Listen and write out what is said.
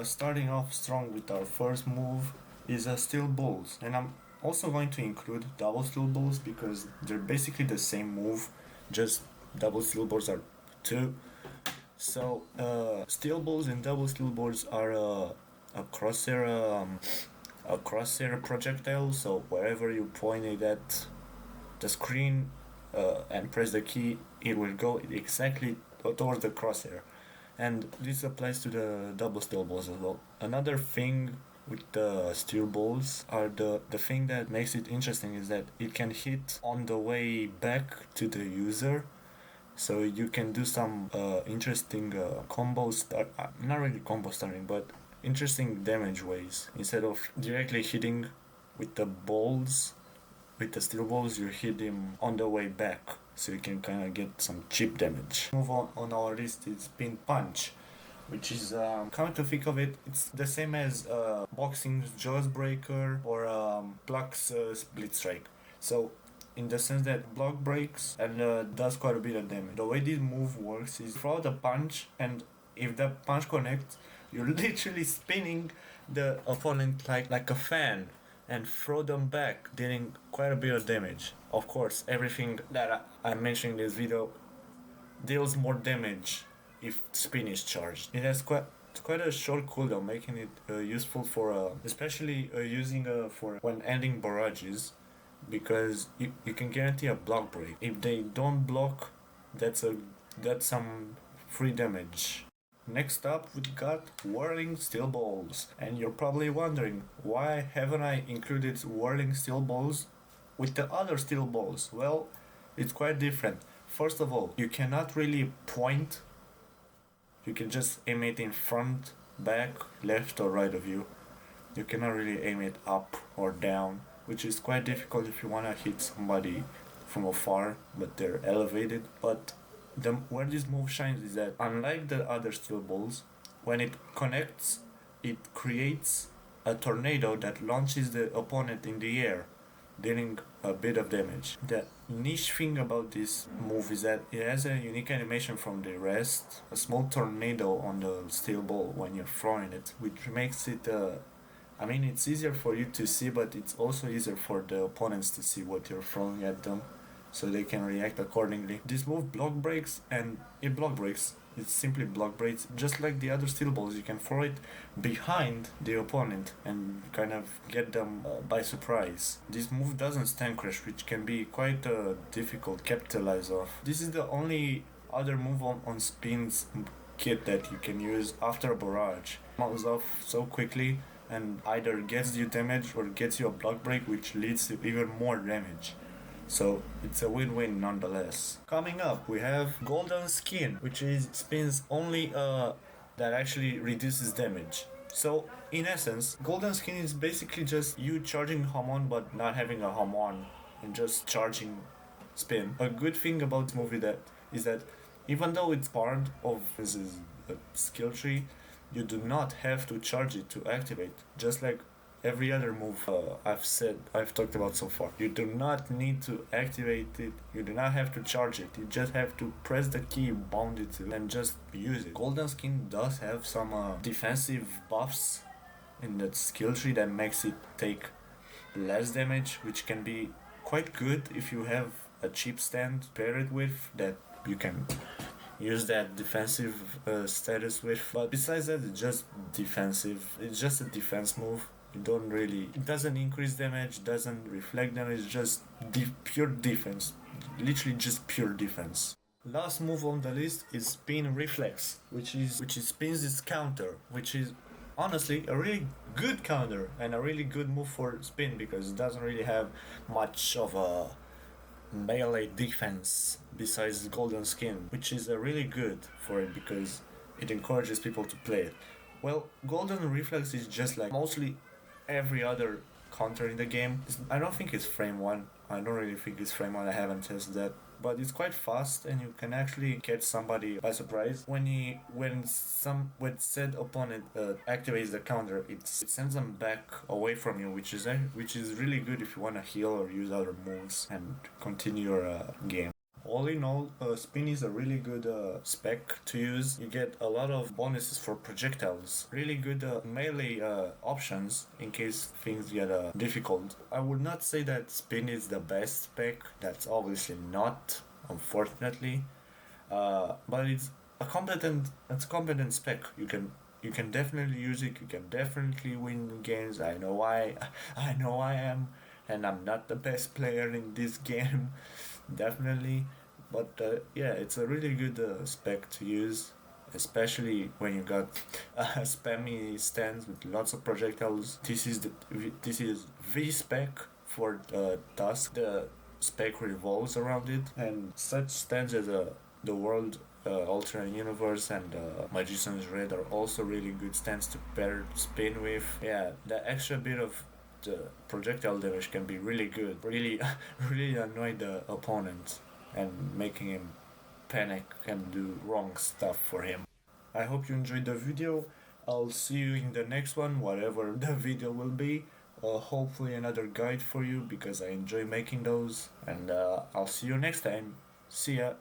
Starting off strong with our first move is steel balls, and I'm also going to include double steel balls because they're basically the same move, just double steel balls are two. So steel balls and double steel balls are a crosshair a crosshair projectile. So wherever you point it at the screen and press the key, it will go exactly towards the crosshair. And this applies to the double steel balls as well. Another thing with the steel balls are the thing that makes it interesting is that it can hit on the way back to the user, so you can do some interesting combos that not really combo starting but interesting damage ways. Instead of directly hitting with the balls, with the steel balls, you hit him on the way back, so you can kind of get some cheap damage. Move on our list is pin punch, which is come to think of it, it's the same as boxing's jaws breaker or Pluck's split strike. So in the sense that block breaks and does quite a bit of damage. The way this move works is throw the punch, and if the punch connects, you're literally spinning the opponent like a fan and throw them back, dealing quite a bit of damage. Of course, everything that I'm mentioning in this video deals more damage if spin is charged. It has quite a short cooldown, making it useful for especially using for when ending barrages, because you can guarantee a block break. If they don't block, that's a that's some free damage. Next up, we got whirling steel balls, and you're probably wondering why haven't I included whirling steel balls with the other steel balls? Well, it's quite different. First of all, you cannot really point. You can just aim it in front, back, left, or right of you. You cannot really aim it up or down, which is quite difficult if you want to hit somebody from afar, but they're elevated. But where this move shines is that, unlike the other steel balls, when it connects, it creates a tornado that launches the opponent in the air, dealing a bit of damage. The niche thing about this move is that it has a unique animation from the rest, a small tornado on the steel ball when you're throwing it, which makes it I mean, it's easier for you to see, but it's also easier for the opponents to see what you're throwing at them, so they can react accordingly. This move block breaks, and it block breaks. It simply block breaks, just like the other steel balls. You can throw it behind the opponent and kind of get them by surprise. This move doesn't stand crash, which can be quite difficult capitalize off. This is the only other move on Spin's kit that you can use after a barrage. Moves off so quickly and either gets you damage or gets you a block break, which leads to even more damage. So it's a win-win nonetheless. Coming up, we have Golden Skin, which is Spin's only that actually reduces damage. So in essence, Golden Skin is basically just you charging Hamon but not having a Hamon and just charging Spin. A good thing about this movie that is that even though it's part of this is a skill tree, you do not have to charge it to activate. Just like every other move I've talked about so far. You do not need to activate it, you do not have to charge it, you just have to press the key you bound it to and just use it. Golden Skin does have some defensive buffs in that skill tree that makes it take less damage, which can be quite good if you have a cheap stand paired with that you can use that defensive status with. But besides that, it's just defensive. It's just a defense move. You don't really. It doesn't increase damage. Doesn't reflect damage. Just pure defense. Literally just pure defense. Last move on the list is Spin Reflex, which is Spin's counter, which is honestly a really good counter and a really good move for Spin because it doesn't really have much of a melee defense besides Golden Skin, which is really good for it because it encourages people to play it. Well, Golden Reflex is just like mostly every other counter in the game. I don't think it's frame 1. I don't really think it's frame 1. I haven't tested that. But it's quite fast and you can actually catch somebody by surprise. When said opponent activates the counter, it sends them back away from you, which is really good if you want to heal or use other moves and continue your game. All in all, spin is a really good spec to use. You get a lot of bonuses for projectiles. Really good melee options in case things get difficult. I would not say that spin is the best spec. That's obviously not, unfortunately. But it's a competent spec. You can definitely use it. You can definitely win games. I know why. I know I am, and I'm not the best player in this game, definitely. But yeah, it's a really good spec to use, especially when you got spammy stands with lots of projectiles. This is V spec for Dusk. The spec revolves around it, and such stands as the world alternate universe and magician's red are also really good stands to pair spin with. Yeah, the extra bit of the projectile damage can be really good, really really annoy the opponent and making him panic and do wrong stuff for him. I hope you enjoyed the video. I'll see you in the next one, whatever the video will be. Hopefully another guide for you because I enjoy making those, and I'll see you next time. See ya.